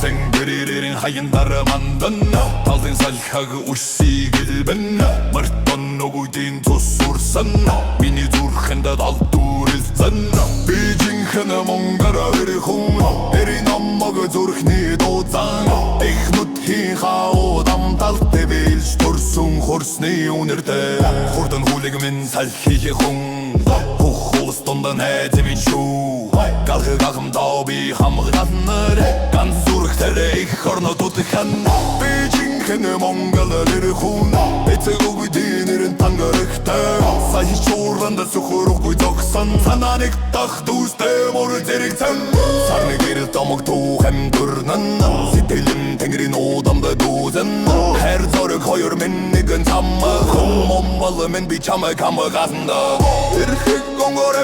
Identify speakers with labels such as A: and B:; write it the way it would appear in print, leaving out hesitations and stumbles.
A: Тэнгэрийн хаян дараа мандан талын салхаг үсигэлбэн мартон нөгөөдийн тус урсан миний зүрхэнд далдуурэлцэн би жинхэнэ монгара өрхөн эрийн наммаг зүрхний дууцан технутхийн хаа дамталт бэлж төрсөн хорсны үнэрдэ хурдан хүлэг минь салхих хүн хухус тондан хэзэмин шүү галхыг агамдаа би хамгаалнаар ганц зүрхтэр их орнодууд хан би жинхэнэ монгол өрхөн эцэг өгдийн нэрэн тангарахтай сая чууранда сөхөрөхгүй зогсон санааныг дах дүүстэй мөр зэрэгцэн сарны гэрэл домог түүхэм дөрнөн сэтгэлэн тэнгэрийн удамд дүүзэн хайр зориг хоёр минь нэгэн цамаг хүм момбол минь би чамайг хамгаална эрхэг гонгор